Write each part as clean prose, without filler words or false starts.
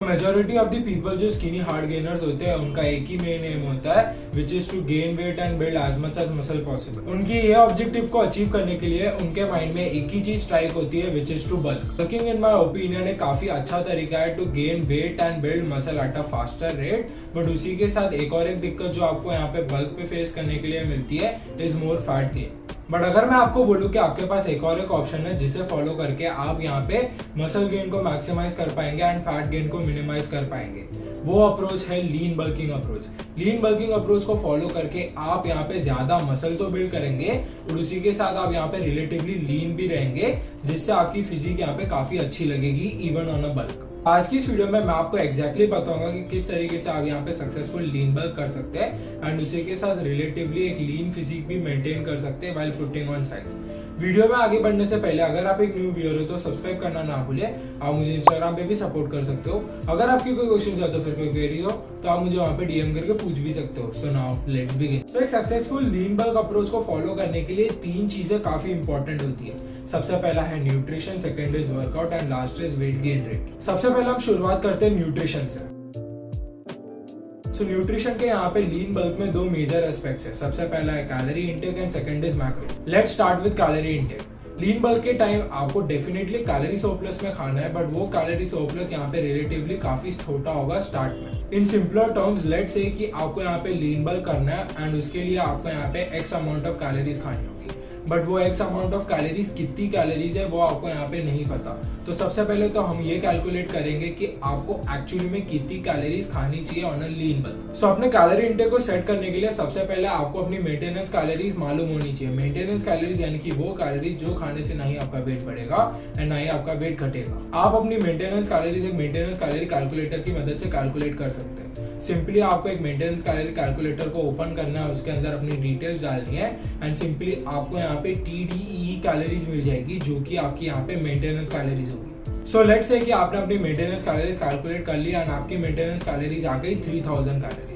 Majority of the people जो skinny hard gainers होते हैं उनका एक ही मेन एम होता है which is to gain weight and build as much as muscle possible. उनकी ये ऑब्जेक्टिव को अचीव करने के लिए उनके माइंड में एक ही चीज स्ट्राइक होती है which is to bulk. Bulking in my opinion एक काफी अच्छा तरीका है to gain weight and build muscle at a faster rate. But उसी के साथ एक और एक दिक्कत जो आपको यहाँ पे बल्क पे फेस करने के लिए मिलती है is more fat gain. But अगर मैं आपको बोलूं कि आपके पास एक और एक ऑप्शन है जिसे फॉलो करके आप यहाँ पे मसल गेन को मैक्सिमाइज कर पाएंगे एंड फैट गेन को मिनिमाइज कर पाएंगे, वो अप्रोच है लीन बल्किंग अप्रोच। लीन बल्किंग अप्रोच को फॉलो करके आप यहाँ पे ज्यादा मसल तो बिल्ड करेंगे और उसी के साथ आप यहाँ पे रिलेटिवली लीन भी रहेंगे, जिससे आपकी फिजिक यहाँ पे काफी अच्छी लगेगी इवन ऑन अ बल्क। आज की इस वीडियो में मैं आपको एग्जैक्टली बताऊंगा कि किस तरीके से आप यहाँ पे सक्सेसफुल लीन बल्क कर सकते हैं एंड उसी के साथ रिलेटिवली एक लीन फिजिक भी मेंटेन कर सकते हैं while putting on size. Video में आगे बढ़ने से पहले अगर आप एक न्यू व्यूअर हो तो सब्सक्राइब करना ना भूलें। आप मुझे इंस्टाग्राम पे भी सपोर्ट कर सकते हो। अगर आपकी कोई क्वेश्चन है तो फिर कोई क्वेरी हो तो आप मुझे वहाँ पे डीएम करके पूछ भी सकते हो। So now let's begin. तो एक सक्सेसफुल लीन बल्क अप्रोच को फॉलो करने के लिए 3 चीजें काफी इंपॉर्टेंट होती है। सबसे पहला है nutrition, second is workout and last is weight gain rate. सबसे पहले हम शुरुआत करते हैं न्यूट्रिशन से। न्यूट्रिशन के यहाँ पे लीन बल्क में 2 मेजर एस्पेक्ट्स है। सबसे पहला है calorie intake and second is macro. Let's start with calorie intake. Lean bulk के टाइम आपको डेफिनेटली कैलोरी सरप्लस में खाना है, बट वो कैलोरी सरप्लस यहाँ पे रिलेटिवली काफी छोटा होगा स्टार्ट में। In simpler terms let's say कि आपको यहाँ पे लीन बल्क करना है एंड उसके लिए आपको यहाँ पे एक्स अमाउंट ऑफ कैलोरीज खानी होगी, बट वो एक्स अमाउंट ऑफ कैलोरीज कितनी कैलोरीज है वो आपको यहाँ पे नहीं पता। तो सबसे पहले तो हम ये कैलकुलेट करेंगे कि आपको एक्चुअली में कितनी कैलोरीज खानी चाहिए ऑन अ लीन बल्क। सो अपने कैलोरी इंटेक को सेट करने के लिए सबसे पहले आपको अपनी मेंटेनेंस कैलोरीज मालूम होनी चाहिए। मेंटेनेंस कैलोरीज यानी कि वो कैलोरीज जो खाने से ना ही आपका वेट बढ़ेगा एंड ना ही आपका वेट घटेगा। आप अपनी मेंटेनेंस कैलोरीज एक मेंटेनेंस कैलोरी कैलकुलेटर की मदद से कैलकुलेट कर सकते हैं। सिंपली आपको एक मेंटेनेंस कैलोरी कैलकुलेटर को ओपन करना है, उसके अंदर अपनी डिटेल्स डालनी है एंड सिंपली आपको यहाँ पे TDEE कैलोरीज मिल जाएगी जो कि आपकी यहाँ पे मेंटेनेंस कैलोरीज होगी। सो लेट्स से कि आपने अपनी मेंटेनेंस कैलोरीज कैलकुलेट कर लिया एंड आपकी मेंटेनेंस कैलोरीज आ गई 3000 calories.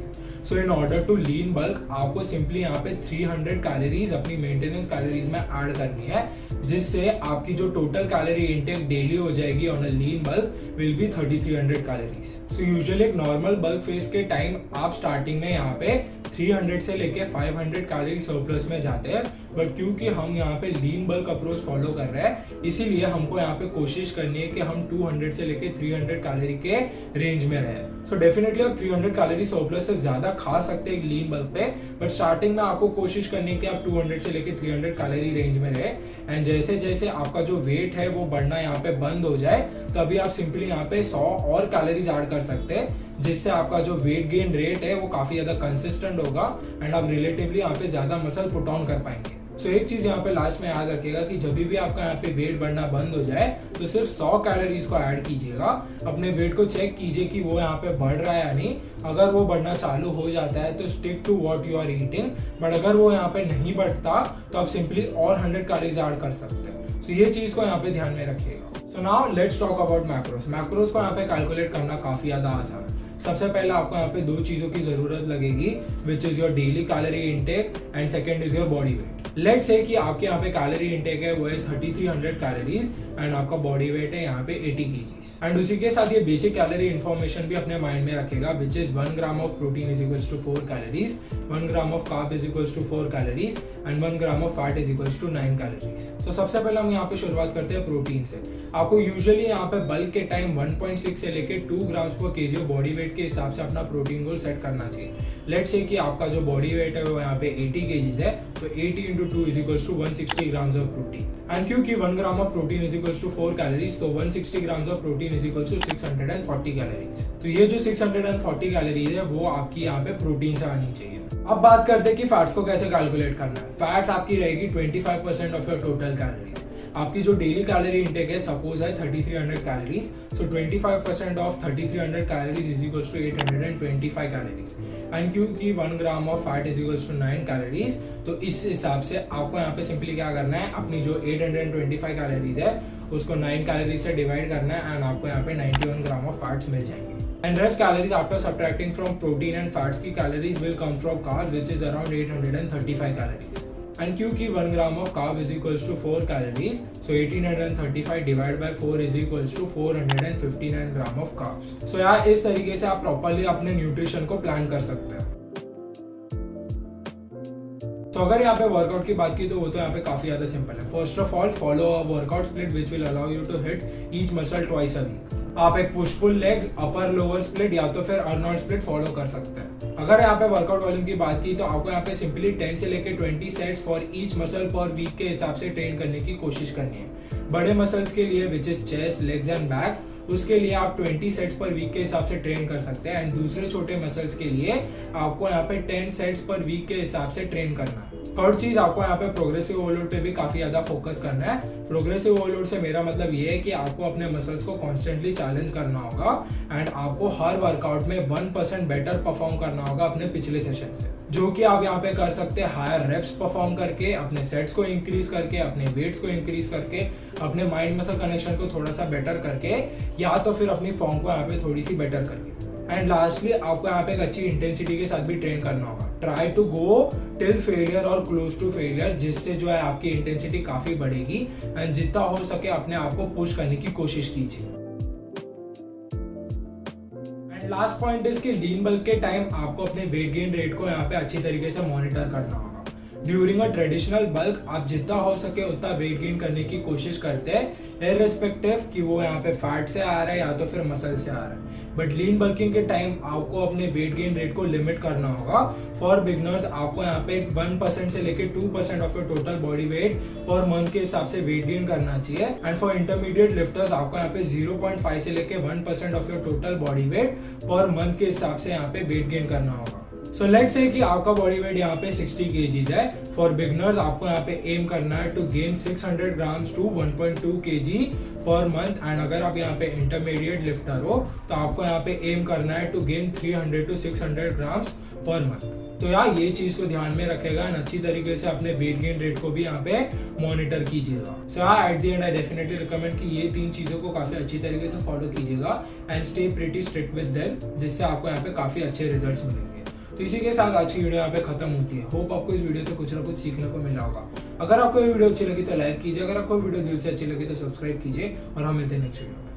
So in order to lean bulk आपको सिंपली यहाँ पे 300 कैलोरीज अपनी मेंटेनेंस कैलोरीज में ऐड करनी है, जिससे आपकी जो टोटल कैलोरी इंटेक डेली हो जाएगी on a lean bulk will be 3300 calories. So usually एक नॉर्मल बल्क फेज के टाइम आप स्टार्टिंग में यहाँ पे 300 से लेके 500 कैलोरी सरप्लस में जाते हैं, बट क्योंकि हम यहाँ पे लीन बल्क अप्रोच फॉलो कर रहे हैं इसीलिए हमको यहाँ पे कोशिश करनी है कि हम 200 से लेके 300 कैलोरी के रेंज में रहे। सो डेफिनेटली आप 300 कैलोरी सरप्लस से ज्यादा खा सकते हैं लीन बल्क पे, बट स्टार्टिंग में आपको कोशिश करनी है कि आप 200 से लेके 300 कैलोरी रेंज में रहे एंड जैसे जैसे आपका जो वेट है वो बढ़ना यहाँ पे बंद हो जाए तभी आप सिंपली यहाँ पे 100 और कैलोरीज ऐड कर सकते हैं, जिससे आपका जो वेट गेन रेट है वो काफी ज्यादा कंसिस्टेंट होगा एंड आप रिलेटिवली यहाँ पे ज्यादा मसल पुट ऑन कर पाएंगे। सो एक चीज यहाँ पे लास्ट में याद रखिएगा कि जब भी आपका यहाँ पे वेट बढ़ना बंद हो जाए तो सिर्फ 100 कैलोरीज को ऐड कीजिएगा। अपने वेट को चेक कीजिए कि वो यहाँ पे बढ़ रहा है या नहीं। अगर वो बढ़ना चालू हो जाता है तो stick to what you are eating, but अगर वो यहाँ पे नहीं बढ़ता तो आप सिंपली और 100 कैलोरीज ऐड कर सकते हैं। सो ये चीज को यहाँ पे ध्यान में रखिएगा। So now let's talk about macros. Macros को यहाँ पे कैलकुलेट करना काफी ज्यादा आसान है। सबसे पहले आपको यहाँ पे 2 चीजों की जरूरत लगेगी which is your daily calorie intake and second is your body weight. Let's say कि आपके यहाँ पे कैलोरी इंटेक है वो है 3300 कैलोरीज एंड आपका बॉडी वेट है यहाँ पे 80 kg एंड उसी के साथ ये बेसिक कैलोरी इन्फॉर्मेशन भी अपने माइंड में रखेगा which is 1 gram of protein is equals to 4 calories, 1 gram of carb is equals to 4 calories and 1 gram of fat is equals to 9 calories. तो सबसे पहले हम यहाँ पे शुरुआत करते हैं प्रोटीन से। आपको यूजुअली यहाँ पे बल्क के टाइम 1.6 से लेके 2 ग्राम्स पर केजी बॉडी वेट के हिसाब से अपना प्रोटीन गोल सेट करना चाहिए। लेट्स से कि आपका जो बॉडी वेट है वो यहाँ पे 80 kg है, तो 80 into 2 is equals to 160 grams of protein. And क्योंकि 1 gram of protein is equals to 4 calories, तो 160 grams of protein is equals to 640 calories. तो ये जो 640 कैलोरीज है वो आपकी यहाँ पे प्रोटीन से आनी चाहिए। अब बात करते हैं कि फैट्स को कैसे कैलकुलेट करना है। फैट्स आपकी रहेगी 25% ऑफ योर टोटल कैलोरीज। आपकी जो डेली कैलोरी इंटेक है सपोज है 3300 calories, so 25% of 3300 calories is equals to 825 calories and क्योंकि 1 gram of fat is equals to 9 calories, तो इस हिसाब से आपको यहाँ पे सिंपली क्या करना है, अपनी जो 825 कैलोरीज है उसको 9 कैलोरीज से डिवाइड करना है एंड आपको यहाँ पे 91 ग्राम ऑफ फैट्स मिल जाएंगे। And rest calories after subtracting from protein and fats की calories will come from carbs which is around 835 calories. And क्योंकि 1 gram of carb is equals to 4 calories, so 1835 divide by 4 is equals to 459 gram of carbs. So यार इस तरीके से आप properly अपने nutrition को plan कर सकते हैं। तो अगर यहाँ पे वर्कआउट की बात की तो वो तो यहाँ पे काफी ज्यादा सिंपल है। First of all follow a workout split which will allow you to hit each muscle twice a week. आप एक push pull legs, upper lower split या तो फिर अर्नॉल्ड स्प्लिट फॉलो कर सकते हैं। अगर यहाँ पे वर्कआउट वॉल्यूम की बात की तो आपको यहाँ पे सिंपली 10 से लेके 20 sets for each muscle per week के हिसाब से ट्रेन करने की कोशिश करनी है। बड़े मसल्स के लिए which is chest, legs and back, उसके लिए आप 20 सेट्स पर वीक के हिसाब से ट्रेन कर सकते हैं। एंड दूसरे छोटे मसल्स के लिए आपको यहाँ पे 10 सेट्स पर वीक के हिसाब से ट्रेन करना है। थर्ड चीज, आपको यहाँ पे प्रोग्रेसिव ओवरलोड पे भी काफी ज्यादा फोकस करना है। प्रोग्रेसिव ओवरलोड से मेरा मतलब ये है कि आपको अपने मसल्स को कॉन्स्टेंटली चैलेंज करना होगा एंड आपको हर वर्कआउट में 1% बेटर परफॉर्म करना होगा अपने पिछले सेशन से, जो कि आप यहाँ पे कर सकते हैं हायर रेप्स परफॉर्म करके, अपने सेट्स को इंक्रीज करके, अपने वेट्स को इंक्रीज करके, अपने माइंड मसल कनेक्शन को थोड़ा सा बेटर करके, या तो फिर अपनी फॉर्म को यहाँ पे थोड़ी सी बेटर करके। एंड लास्टली आपको यहाँ पे एक अच्छी इंटेंसिटी के साथ भी ट्रेन करना होगा। Try to go till failure और क्लोज टू फेलियर, जिससे जो है आपकी इंटेंसिटी काफी बढ़ेगी एंड जितना हो सके अपने आप को पुश करने की कोशिश कीजिए। एंड लास्ट पॉइंट इज कि लीन बल्क के टाइम आपको अपने वेट गेन रेट को यहाँ पे अच्छी तरीके से मॉनिटर करना होगा। ड्यूरिंग अ ट्रेडिशनल बल्क आप जितना हो सके उतना वेट गेन करने की कोशिश करते हैं, इररिस्पेक्टिव कि वो यहाँ पे फैट से आ रहा है या तो फिर मसल से आ रहा है। बट लीन बल्किंग के टाइम आपको अपने वेट गेन रेट को लिमिट करना होगा। फॉर बिगनर्स आपको यहाँ पे 1% से लेके 2% of your total body weight per month के हिसाब से वेट गेन करना चाहिए। एंड फॉर इंटरमीडिएट लिफ्टर्स आपको यहाँ पे 0.5 से लेके 1% of your total body weight per month के हिसाब से यहाँ पे वेट गेन करना होगा। सो लेट्स से कि आपका बॉडी वेट यहाँ पे 60 kgs है। फॉर बिगनर्स आपको यहाँ पे एम करना है to gain 600 grams to 1.2 kg per month. And अगर आप यहाँ पे इंटरमीडिएट लिफ्टर हो तो आपको यहाँ पे एम करना है to gain 300 to 600 grams per month. तो यार ये चीज को ध्यान में रखेगा एंड अच्छी तरीके से अपने वेट गेन रेट को भी यहाँ पे मॉनिटर कीजिएगा। सो यार at the and I definitely recommend कि ये 3 चीजों को काफी अच्छी तरीके से फॉलो कीजिएगा and stay pretty strict with them, जिससे आपको यहाँ पे काफी अच्छे रिजल्ट्स मिलेंगे। तो इसी के साथ आज की वीडियो यहाँ पे खत्म होती है। होप आपको इस वीडियो से कुछ ना कुछ सीखने को मिला होगा। अगर आपको ये वीडियो अच्छी लगी तो लाइक कीजिए, अगर आपको वीडियो दिल से अच्छी लगी तो सब्सक्राइब कीजिए और हम मिलते हैं नेक्स्ट वीडियो में।